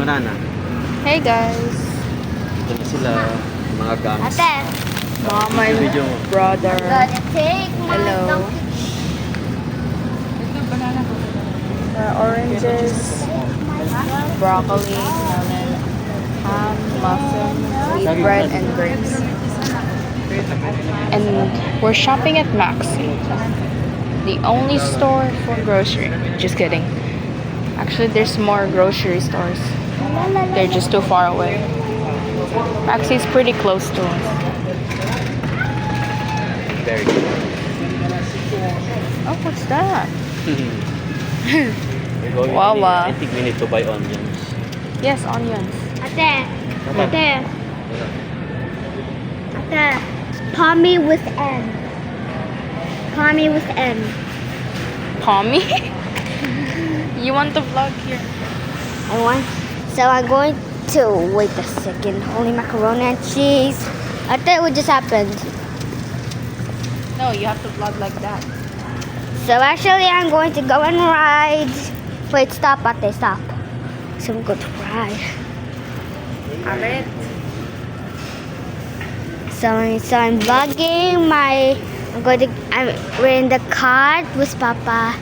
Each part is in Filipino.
Banana. Hey guys. Ito na sila, mga gangs. Ate, Mom and Video. brother. gonna take my Hello. donkey. Oranges, broccoli, melon, ham, muffin, wheat bread, and grapes. And we're shopping at Maxi, the only store for grocery. Just kidding. Actually, there's more grocery stores. They're just too far away. Maxi is pretty close to us. Very good. Oh, what's that? We're going Wawa. I think we need to buy onions. Yes, onions. Ate, ate, ate. Pommy with N. Pommy with N. Pommy? You want the vlog here? I want. So I'm going to wait a second. Only macaroni and cheese. Ate, what just happened? No, you have to vlog like that. So actually, I'm going to go and ride. Wait, stop, Ate, stop. So I'm going to ride. Alright. So I'm vlogging my. We're in the car with Papa.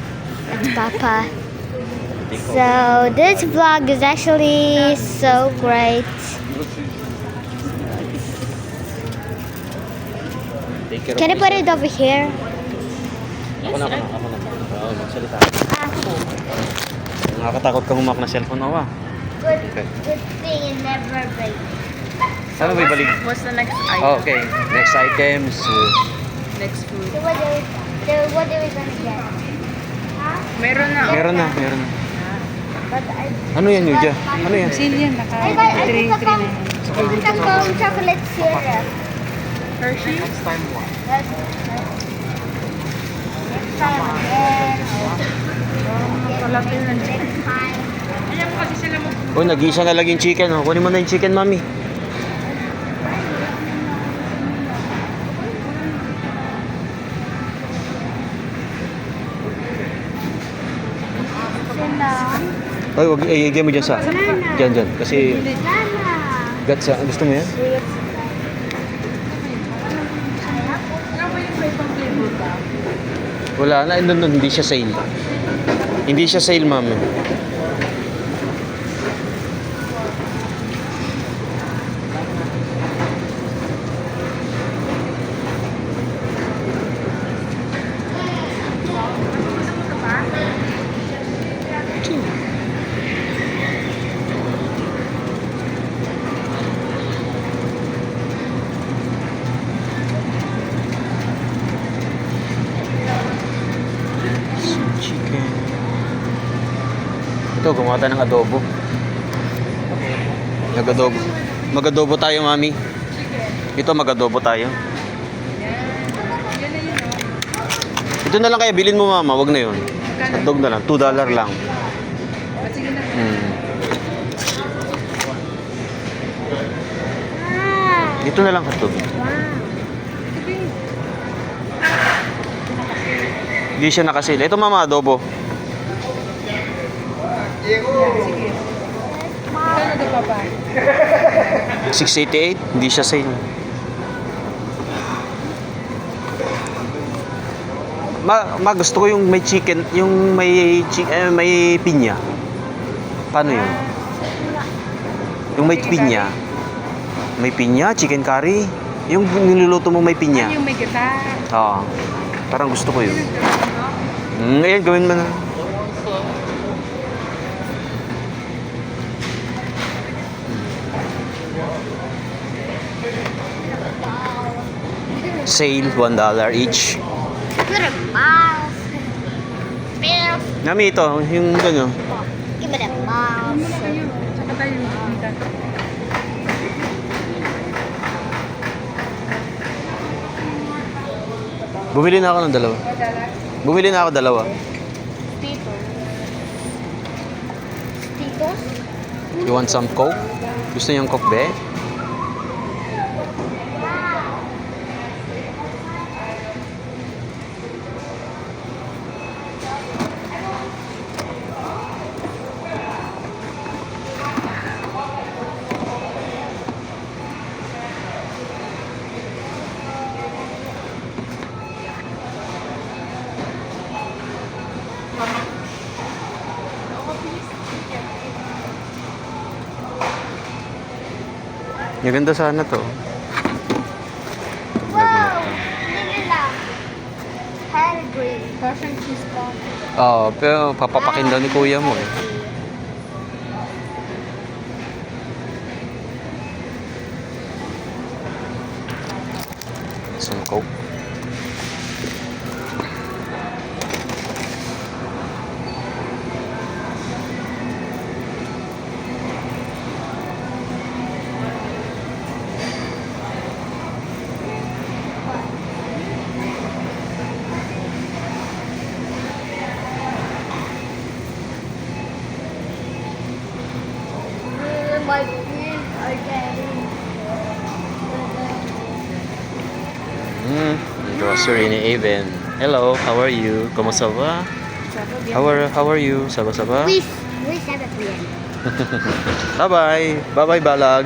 It's Papa. So this vlog is actually so great. Take care of Can I put yourself. it over here? Ako na. Oo, magsalita. Ah, Nakakatakot kang humak na cellphone, Awa. good thing it never breaks. Saan ba ibalik? What's the next item? Oh, okay. Next items. Next food. So what are we gonna get? Huh? Meron na. Meron na. But Ano yan, Yuja? Ano yan? Yan, I got some chocolate syrup. Hershey? Next time again. Kalapin na Next time. Oh, nag-iisa na lang yung chicken. Oh. Kunin mo na yung chicken, mami. Ay, wag i-igay mo dyan sa... Dyan. Kasi... Banana. Guts, gusto mo yan? Wala na. Doon, hindi siya sale. Hindi siya sale, mami. Chicken. Ito, gumawa tayo ng adobo. Mag-adobo tayo, mami. Ito, mag-adobo tayo. Ito na lang kaya, bilhin mo, mama. Wag na yun. Hotdog na lang. $2 lang. Dito na lang hotdog. Hindi siya nakasale. Ito, mama, adobo. Kano ka pa? 688, hindi siya sale. Gusto ko yung may chicken, yung may pinya. Paano yun? Yung may pinya. May pinya, chicken curry. Yung niluluto mo may pinya. Yung may gata. Oo. Parang gusto ko yun. Ayan, gawin mo na. Sale, $1 each. Good mouse. Mouse. Nami, ito, yung gano'n. Give me that mouse. Saka tayo dito. Bumili na ako ng dalawa. Bumili na ako dalawa. Titos? You want some Coke? Gusto niyo yung Coke, be? Maganda sana to. Russian cheese ball. Oo, pero papapakin daw ni kuya mo eh. Some Coke. My kids are getting Grocery ni Aven. Hello, how are you? Kumusta ba? How are you? Saba-saba? we said at the end. Bye-bye. Bye-bye, Balag.